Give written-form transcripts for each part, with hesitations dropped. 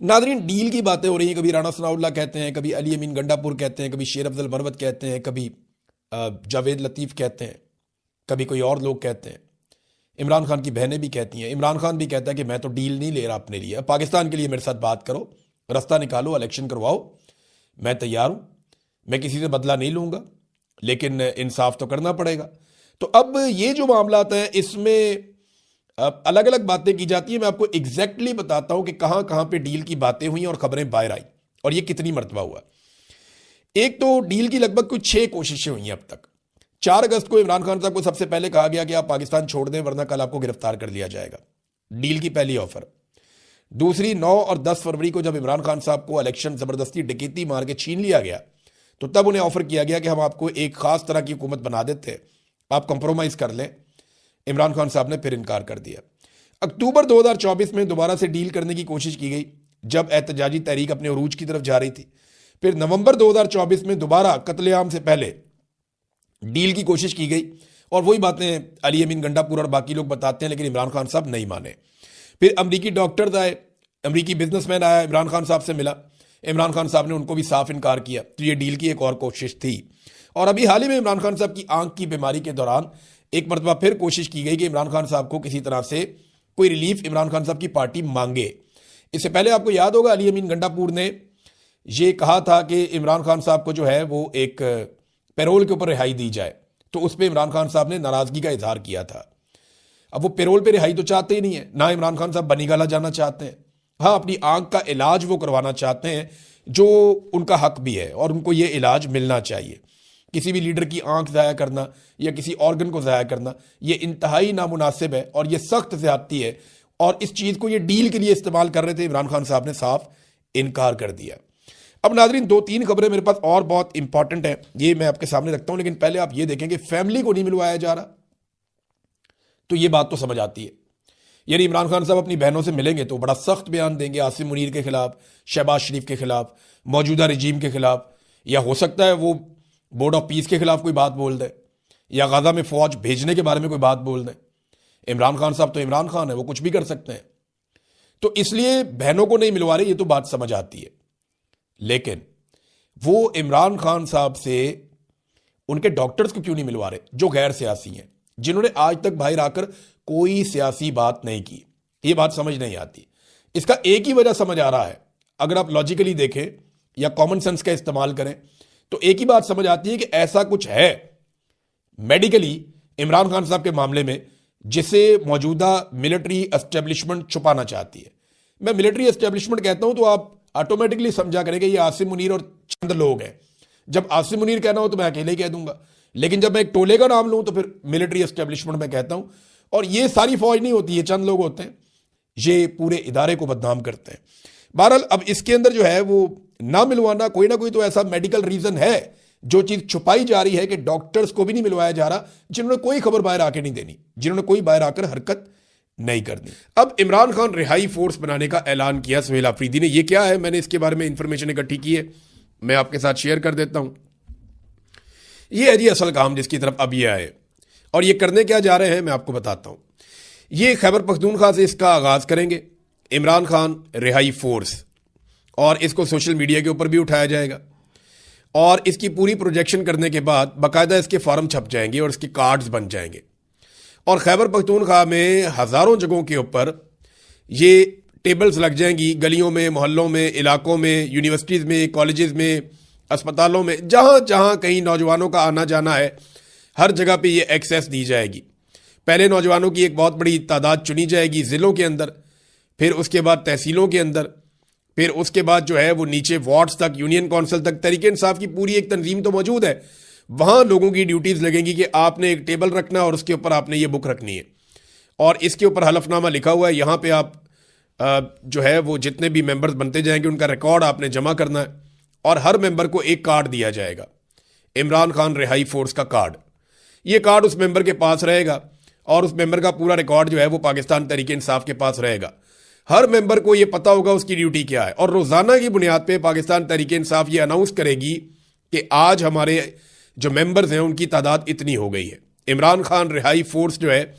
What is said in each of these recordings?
Nadreen, deal की बातें हो रही हैं। कभी राणा सनाउल्लाह कहते हैं, कभी अली अमीन गंडापुर कहते हैं, कभी शेर अफजल मरवत कहते हैं, कभी जावेद लतीफ़ कहते हैं, कभी कोई और लोग कहते हैं। इमरान खान की बहनें भी कहती हैं। इमरान खान भी कहता है कि मैं तो डील नहीं ले रहा अपने लिए, पाकिस्तान के लिए मेरे साथ बात करो, रास्ता निकालो, इलेक्शन करवाओ, मैं तैयार हूँ, मैं किसी से बदला नहीं लूँगा, लेकिन इंसाफ तो करना पड़ेगा। तो अब ये जो मामला हैं इसमें अलग अलग बातें की जाती हैं। मैं आपको एग्जैक्टली बताता हूं कि कहां कहां पे डील की बातें हुई और खबरें बाहर आई और ये कितनी मरतबा हुआ। एक तो डील की लगभग कुछ 6 कोशिशें हुई हैं अब तक। 4 अगस्त को इमरान खान साहब को सबसे पहले कहा गया कि आप पाकिस्तान छोड़ दें वरना कल आपको गिरफ्तार कर लिया जाएगा। डील की पहली ऑफर। दूसरी 9 और 10 फरवरी को जब इमरान खान साहब को इलेक्शन जबरदस्ती डकैती मार के छीन लिया गया तो तब उन्हें ऑफर किया गया कि हम आपको एक खास तरह की हुकूमत बना देते हैं, आप कंप्रोमाइज कर लें। इमरान खान साहब ने फिर इनकार कर दिया। अक्टूबर 2024 में दोबारा से डील करने की कोशिश की गई जब एहतजाजी तहरीक अपने उरूज की तरफ जा रही थी। फिर नवंबर 2024 में दोबारा कत्लेआम से पहले डील की कोशिश की गई और वही बातें अली अमीन गंडापुर और बाकी लोग बताते हैं, लेकिन इमरान खान साहब नहीं माने। फिर अमरीकी डॉक्टर्स आए, अमरीकी बिजनेसमैन आया, इमरान खान साहब से मिला। इमरान खान साहब ने उनको भी साफ इनकार किया। तो ये डील की एक और कोशिश थी। और अभी हाल ही में इमरान खान साहब की आंख की बीमारी के दौरान एक मरतबा फिर कोशिश की गई कि इमरान खान साहब को किसी तरह से कोई रिलीफ इमरान खान साहब की पार्टी मांगे। इससे पहले आपको याद होगा अली अमीन गंडापुर ने यह कहा था कि इमरान खान साहब को जो है वो एक पैरोल के ऊपर रिहाई दी जाए, तो उस पर इमरान खान साहब ने नाराजगी का इजहार किया था। अब वो पैरोल पे रिहाई तो चाहते ही नहीं है, ना इमरान खान साहब बनीगाला जाना चाहते हैं। हाँ, अपनी आंख का इलाज वो करवाना चाहते हैं जो उनका हक भी है और उनको ये इलाज मिलना चाहिए। किसी भी लीडर की आंख ज़ाया करना या किसी ऑर्गन को ज़ाया करना ये इंतहाई नामुनासिब है और ये सख्त ज़्यादती है। और इस चीज़ को ये डील के लिए इस्तेमाल कर रहे थे, इमरान खान साहब ने साफ इनकार कर दिया। अब नाजरीन 2-3 खबरें मेरे पास और बहुत इंपॉर्टेंट है, ये मैं आपके सामने रखता हूं, लेकिन पहले आप ये देखें कि फैमिली को नहीं मिलवाया जा रहा, तो ये बात तो समझ आती है। यानी इमरान खान साहब अपनी बहनों से मिलेंगे तो बड़ा सख्त बयान देंगे आसिम मुनीर के खिलाफ, शहबाज शरीफ के खिलाफ, मौजूदा रजीम के खिलाफ, या हो सकता है वो बोर्ड ऑफ पीस के खिलाफ कोई बात बोल दे या गाजा में फौज भेजने के बारे में कोई बात बोल दे। इमरान खान साहब तो इमरान खान है, वो कुछ भी कर सकते हैं। तो इसलिए बहनों को नहीं मिलवा रहे, ये तो बात समझ आती है। लेकिन वो इमरान खान साहब से उनके डॉक्टर्स को क्यों नहीं मिलवा रहे जो गैर सियासी हैं, जिन्होंने आज तक बाहर आकर कोई सियासी बात नहीं की? ये बात समझ नहीं आती। इसका एक ही वजह समझ आ रहा है, अगर आप लॉजिकली देखें या कॉमन सेंस का इस्तेमाल करें तो एक ही बात समझ आती है कि ऐसा कुछ है मेडिकली इमरान खान साहब के मामले में जिसे मौजूदा मिलिट्री एस्टेब्लिशमेंट छुपाना चाहती है। मैं मिलिट्री एस्टेब्लिशमेंट कहता हूं तो आप ऑटोमेटिकली समझा करेंगे ये आसिम मुनीर और चंद लोग हैं। जब आसिम मुनीर कहना हो तो मैं अकेले ही कह दूंगा, लेकिन जब मैं एक टोले का नाम लूं तो फिर मिलिट्री एस्टेब्लिशमेंट में कहता हूं। और ये सारी फौज नहीं होती, ये चंद लोग होते हैं, ये पूरे इदारे को बदनाम करते हैं। बहरहाल अब इसके अंदर जो है वो ना मिलवाना, कोई ना कोई तो ऐसा मेडिकल रीजन है, जो चीज छुपाई जा रही है कि डॉक्टर्स को भी नहीं मिलवाया जा रहा, जिन्होंने कोई खबर बाहर आके नहीं देनी, जिन्होंने कोई बाहर आकर हरकत नहीं करनी। अब इमरान खान रिहाई फोर्स बनाने का ऐलान किया सुहेल आफरीदी ने। ये क्या है, मैंने इसके बारे में इंफॉर्मेशन इकट्ठी की है, मैं आपके साथ शेयर कर देता हूं। ये है जी असल काम जिसकी तरफ अब ये आए, और ये करने क्या जा रहे हैं मैं आपको बताता हूं। ये खैबर पख्तूनख्वा से इसका आगाज करेंगे, इमरान खान रिहाई फोर्स, और इसको सोशल मीडिया के ऊपर भी उठाया जाएगा और इसकी पूरी प्रोजेक्शन करने के बाद बाकायदा इसके फॉर्म छप जाएंगे और इसके कार्ड्स बन जाएंगे। और खैबर पख्तूनख्वा में हज़ारों जगहों के ऊपर ये टेबल्स लग जाएंगी, गलियों में, मोहल्लों में, इलाकों में, यूनिवर्सिटीज़ में, कॉलेजेस में, अस्पतालों में, जहाँ जहाँ कहीं नौजवानों का आना जाना है, हर जगह पे ये एक्सेस दी जाएगी। पहले नौजवानों की एक बहुत बड़ी तादाद चुनी जाएगी ज़िलों के अंदर, फिर उसके बाद तहसीलों के अंदर, फिर उसके बाद जो है वो नीचे वार्ड्स तक, यूनियन काउंसिल तक, तरीके इंसाफ की पूरी एक तंजीम तो मौजूद है। वहाँ लोगों की ड्यूटीज़ लगेंगी कि आपने एक टेबल रखना है और उसके ऊपर आपने ये बुक रखनी है और इसके ऊपर हलफनामा लिखा हुआ है। यहाँ पे आप जो है वो जितने भी मेंबर्स बनते जाएंगे उनका रिकॉर्ड आपने जमा करना है और हर मेंबर को एक कार्ड दिया जाएगा, इमरान खान रिहाई फोर्स का कार्ड। ये कार्ड उस मेंबर के पास रहेगा और उस मेंबर का पूरा रिकॉर्ड जो है वो पाकिस्तान तहरीक इंसाफ के पास रहेगा। हर मेंबर को ये पता होगा उसकी ड्यूटी क्या है और रोज़ाना की बुनियाद पे पाकिस्तान तहरीक इंसाफ ये अनाउंस करेगी कि आज हमारे जो मेंबर्स हैं उनकी तादाद इतनी हो गई है। इमरान खान रिहाई फोर्स जो है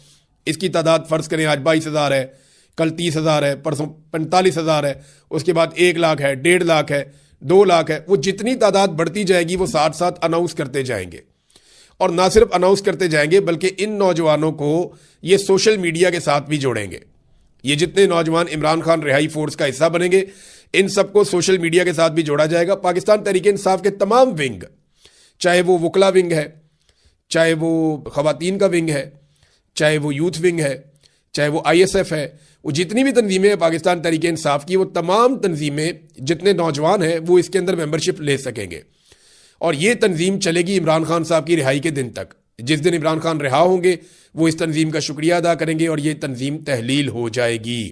इसकी तादाद फ़र्ज़ करें आज 22,000 है, कल 30,000 है, परसों 45,000 है, उसके बाद 1 लाख है, 1.5 लाख है, 2 लाख है। वो जितनी तादाद बढ़ती जाएगी वो साथ साथ अनाउंस करते जाएंगे, और ना सिर्फ अनाउंस करते जाएंगे बल्कि इन नौजवानों को ये सोशल मीडिया के साथ भी जोड़ेंगे। ये जितने नौजवान इमरान खान रिहाई फोर्स का हिस्सा बनेंगे, इन सबको सोशल मीडिया के साथ भी जोड़ा जाएगा। पाकिस्तान तहरीक इंसाफ के तमाम विंग, चाहे वो वकला विंग है, चाहे वो खवातीन का विंग है, चाहे वो यूथ विंग है, चाहे वो ISF है, वो जितनी भी तंजीमें हैं पाकिस्तान तहरीक इंसाफ की, वो तमाम तंजीमें जितने नौजवान हैं वो इसके अंदर मेंबरशिप ले सकेंगे। और ये तंजीम चलेगी इमरान खान साहब की रिहाई के दिन तक। जिस दिन इमरान खान रिहा होंगे वो इस तंजीम का शुक्रिया अदा करेंगे और ये तंजीम तहलील हो जाएगी।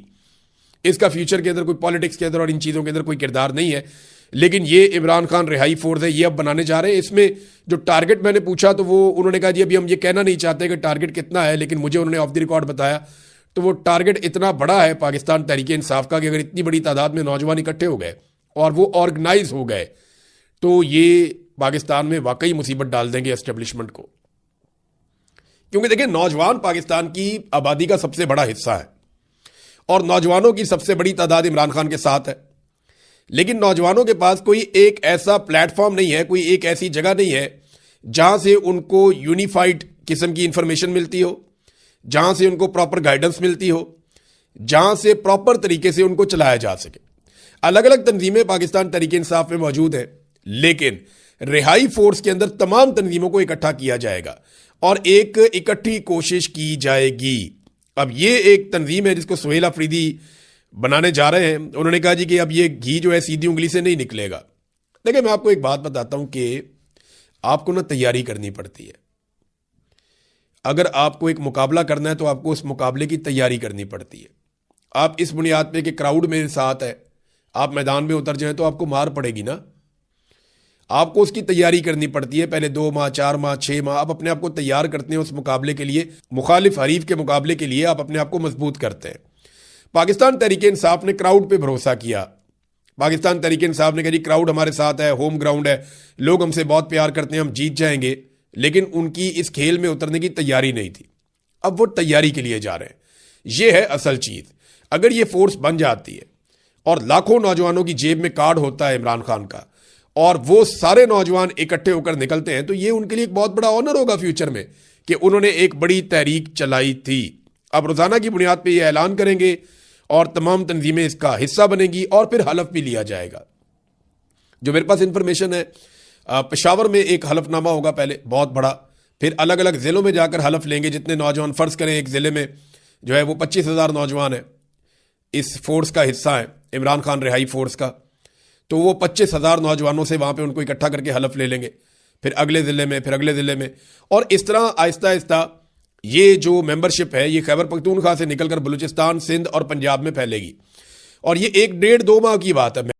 इसका फ्यूचर के अंदर कोई पॉलिटिक्स के अंदर और इन चीज़ों के अंदर कोई किरदार नहीं है, लेकिन ये इमरान खान रिहाई फोर्स है, ये अब बनाने जा रहे हैं। इसमें जो टारगेट मैंने पूछा तो वो उन्होंने कहा जी अभी हम ये कहना नहीं चाहते कि टारगेट कितना है, लेकिन मुझे उन्होंने ऑफ द रिकॉर्ड बताया तो वो टारगेट इतना बड़ा है पाकिस्तान तहरीक इंसाफ का कि अगर इतनी बड़ी तादाद में नौजवान इकट्ठे हो गए और वो ऑर्गेनाइज हो गए तो ये पाकिस्तान में वाकई मुसीबत डाल देंगे एस्टेब्लिशमेंट को। क्योंकि देखिए, नौजवान पाकिस्तान की आबादी का सबसे बड़ा हिस्सा है और नौजवानों की सबसे बड़ी तादाद इमरान खान के साथ है, लेकिन नौजवानों के पास कोई एक ऐसा प्लेटफॉर्म नहीं है, कोई एक ऐसी जगह नहीं है जहां से उनको यूनिफाइड किस्म की इंफॉर्मेशन मिलती हो, जहां से उनको प्रॉपर गाइडेंस मिलती हो, जहां से प्रॉपर तरीके से उनको चलाया जा सके। अलग अलग तंजीमें पाकिस्तान तहरीक इंसाफ में मौजूद हैं, लेकिन रिहाई फोर्स के अंदर तमाम तंजीमों को इकट्ठा किया जाएगा और एक इकट्ठी कोशिश की जाएगी। अब ये एक तंजीम है जिसको सुहेल अफरीदी बनाने जा रहे हैं। उन्होंने कहा जी कि अब ये घी जो है सीधी उंगली से नहीं निकलेगा। देखिए, मैं आपको एक बात बताता हूं कि आपको ना तैयारी करनी पड़ती है। अगर आपको एक मुकाबला करना है तो आपको उस मुकाबले की तैयारी करनी पड़ती है। आप इस बुनियाद पे कि क्राउड मेरे साथ है, आप मैदान में उतर जाएं तो आपको मार पड़ेगी ना। आपको उसकी तैयारी करनी पड़ती है, पहले 2 माह, 4 माह, 6 माह आप अपने आप को तैयार करते हैं उस मुकाबले के लिए, मुखालिफ हरीफ के मुकाबले के लिए आप अपने आप को मजबूत करते हैं। पाकिस्तान तहरीक इंसाफ ने क्राउड पे भरोसा किया। पाकिस्तान तहरीक इंसाफ ने कहा जी क्राउड हमारे साथ है, होम ग्राउंड है, लोग हमसे बहुत प्यार करते हैं, हम जीत जाएंगे। लेकिन उनकी इस खेल में उतरने की तैयारी नहीं थी। अब वो तैयारी के लिए जा रहे हैं। ये है असल चीज। अगर ये फोर्स बन जाती है और लाखों नौजवानों की जेब में कार्ड होता है इमरान खान का और वो सारे नौजवान इकट्ठे होकर निकलते हैं, तो ये उनके लिए एक बहुत बड़ा ऑनर होगा फ्यूचर में कि उन्होंने एक बड़ी तहरीक चलाई थी। अब रोजाना की बुनियाद पर यह ऐलान करेंगे और तमाम तंजीमें इसका हिस्सा बनेगी और फिर हलफ भी लिया जाएगा। जो मेरे पास इंफॉर्मेशन है, पेशावर में एक हलफनामा होगा पहले बहुत बड़ा, फिर अलग अलग जिलों में जाकर हलफ लेंगे जितने नौजवान, फर्ज करें एक जिले में जो है वो 25,000 नौजवान है, इस फोर्स का हिस्सा है इमरान खान रिहाई फोर्स का, तो वो 25,000 नौजवानों से वहां पे उनको इकट्ठा करके हलफ ले लेंगे, फिर अगले जिले में, फिर अगले जिले में, और इस तरह आहिस्ता आहिस्ता ये जो मेंबरशिप है ये खैबर पख्तूनख्वा से निकलकर बलूचिस्तान, सिंध और पंजाब में फैलेगी। और ये 1 डेढ़ 2 माह की बात है।